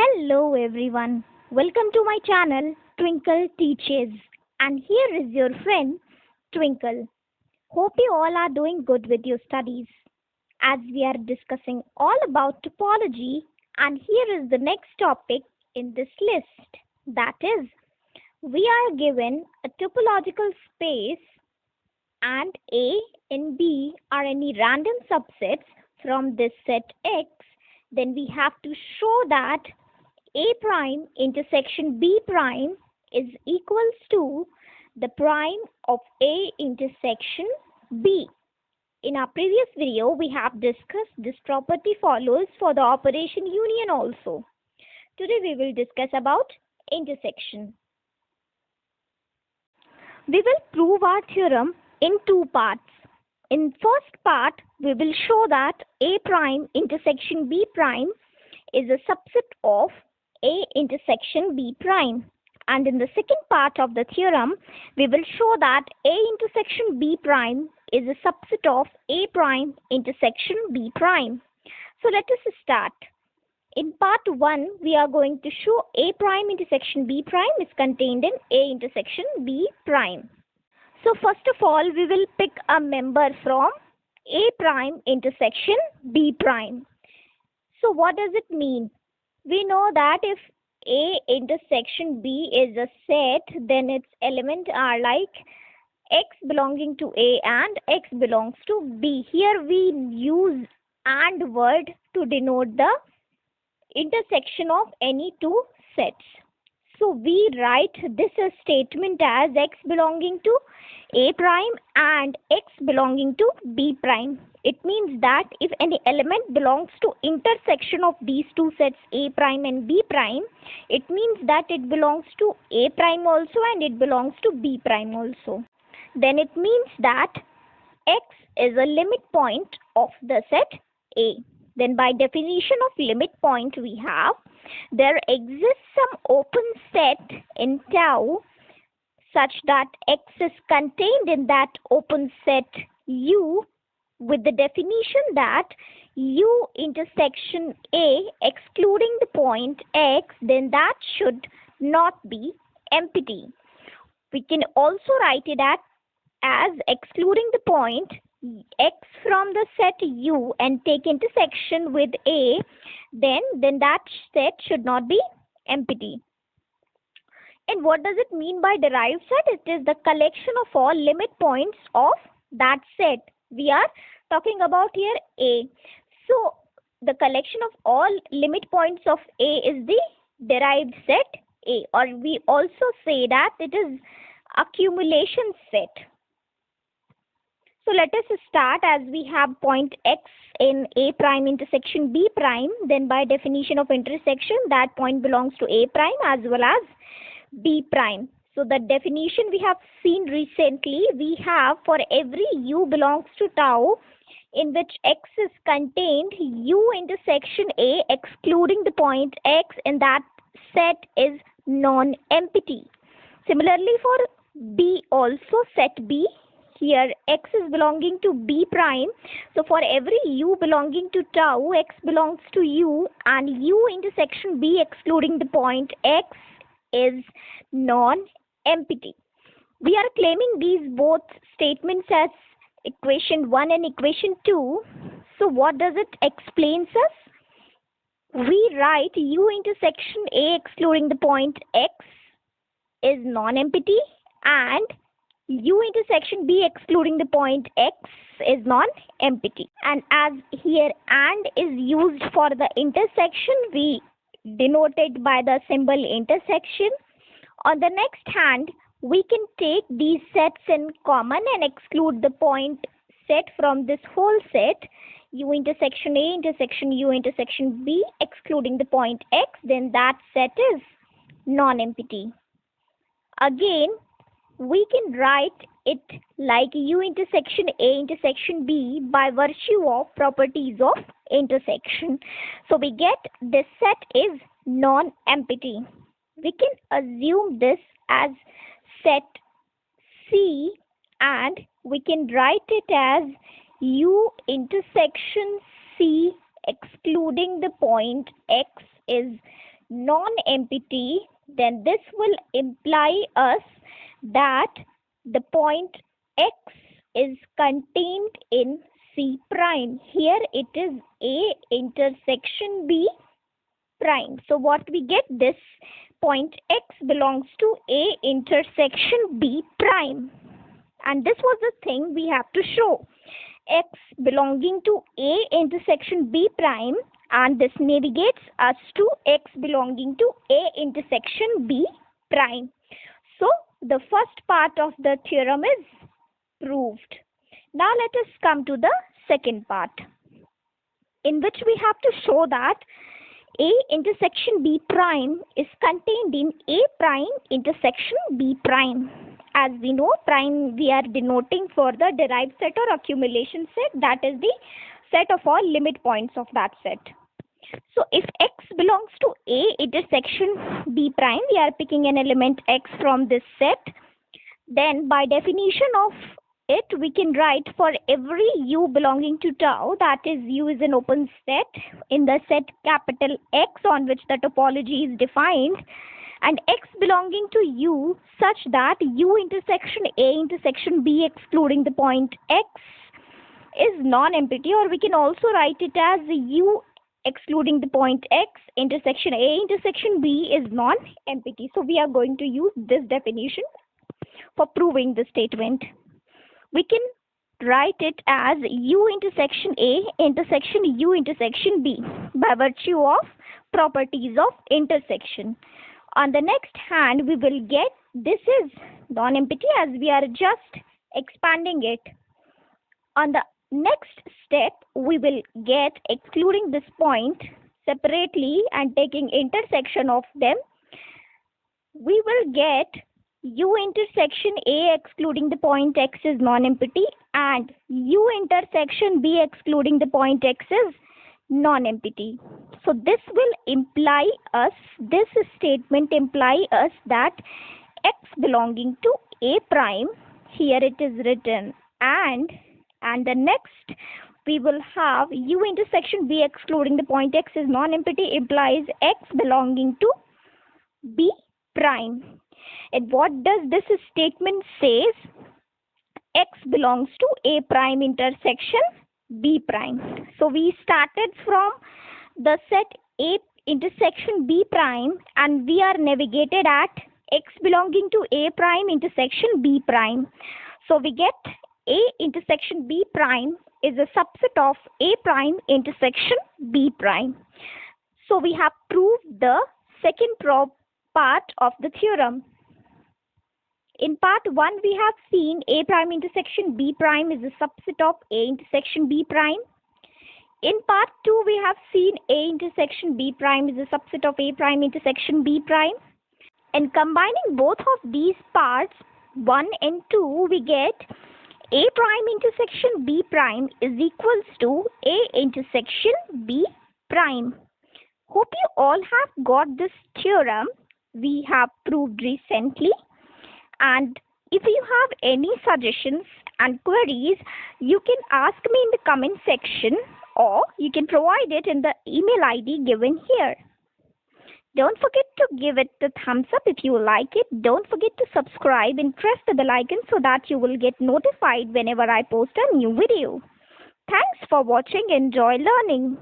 Hello everyone, welcome to my channel TwinkleTeaches, and here is your friend Twinkle. Hope you all are doing good with your studies as we are discussing all about topology, and here is the next topic in this list. That is, we are given a topological space and A and B are any random subsets from this set X. Then we have to show that A prime intersection B prime is equals to the prime of A intersection B. In our previous video, we have discussed this property follows for the operation union also. Today we will discuss about intersection. We will prove our theorem in two parts. In first part, we will show that A prime intersection B prime is a subset of A intersection B prime. And in the second part of the theorem, we will show that A intersection B prime is a subset of A prime intersection B prime. So let us start. In part 1, we are going to show A prime intersection B prime is contained in A intersection B prime. So first of all, we will pick a member from A prime intersection B prime. So what does it mean? We know that if A intersection B is a set, then its elements are like X belonging to A and X belongs to B. Here we use AND word to denote the intersection of any two sets. So we write this statement as X belonging to A prime and X belonging to B prime. It means that if any element belongs to intersection of these two sets A prime and B prime, it means that it belongs to A prime also and it belongs to B prime also. Then it means that X is a limit point of the set A. Then by definition of limit point we have, there exists some open set in tau such that X is contained in that open set U with the definition that U intersection A excluding the point X, then that should not be empty. We can also write it as excluding the point X from the set U and take intersection with A, then that set should not be empty. And what does it mean by derived set? It is the collection of all limit points of that set. We are talking about here A. So the collection of all limit points of A is the derived set A, or we also say that it is accumulation set. So let us start as we have point X in A prime intersection B prime. Then by definition of intersection, that point belongs to A prime as well as B prime. So the definition we have seen recently, we have for every U belongs to tau in which X is contained, U intersection A excluding the point X in that set is non-empty. Similarly for B also, set B, here X is belonging to B prime. So for every U belonging to tau, X belongs to U and U intersection B excluding the point X is non-empty. We are claiming these both statements as equation 1 and equation 2. So what does it explains us? We write U intersection A excluding the point X is non-empty and U intersection B excluding the point X is non-empty. And as here AND is used for the intersection, we denote it by the symbol intersection. On the next hand, we can take these sets in common and exclude the point set from this whole set, U intersection A intersection U intersection B excluding the point X, then that set is non-empty. Again, we can write it like U intersection A intersection B by virtue of properties of intersection. So we get this set is non-empty. We can assume this as set C and we can write it as U intersection C excluding the point X is non-empty, then this will imply us that the point X is contained in C prime. Here it is A intersection B prime. So what we get, this point X belongs to A intersection B prime. And this was the thing we have to show. X belonging to A intersection B prime, and this navigates us to X belonging to A intersection B prime. So the first part of the theorem is proved. Now let us come to the second part, in which we have to show that A intersection B prime is contained in A prime intersection B prime. As we know, prime we are denoting for the derived set or accumulation set, that is the set of all limit points of that set. So if X belongs to A intersection B prime, we are picking an element X from this set, then by definition of it, we can write for every U belonging to tau, that is U is an open set in the set capital X on which the topology is defined, and X belonging to U such that U intersection A intersection B excluding the point X is non-empty, or we can also write it as U excluding the point X intersection A intersection B is non-empty. So we are going to use this definition for proving the statement. We can write it as U intersection A intersection U intersection B by virtue of properties of intersection. On the next hand, we will get this is non-empty as we are just expanding it. On the next step, we will get excluding this point separately and taking intersection of them. We will get U intersection A excluding the point X is non-empty and U intersection B excluding the point X is non-empty. So this will imply us, this statement imply us that X belonging to A prime, here it is written, and the next we will have U intersection B excluding the point X is non-empty implies X belonging to B prime. And what does this statement says? X belongs to A prime intersection B prime. So we started from the set A intersection B prime and we are navigated at X belonging to A prime intersection B prime. So we get A intersection B prime is a subset of A prime intersection B prime. So we have proved the second part of the theorem. In part 1, we have seen A prime intersection B prime is a subset of A intersection B prime. In part 2, we have seen A intersection B prime is a subset of A prime intersection B prime. And combining both of these parts, 1 and 2, we get A prime intersection B prime is equals to A intersection B prime. Hope you all have got this theorem we have proved recently. And if you have any suggestions and queries, you can ask me in the comment section or you can provide it in the email ID given here. Don't forget to give it a thumbs up if you like it. Don't forget to subscribe and press the bell icon so that you will get notified whenever I post a new video. Thanks for watching. Enjoy learning.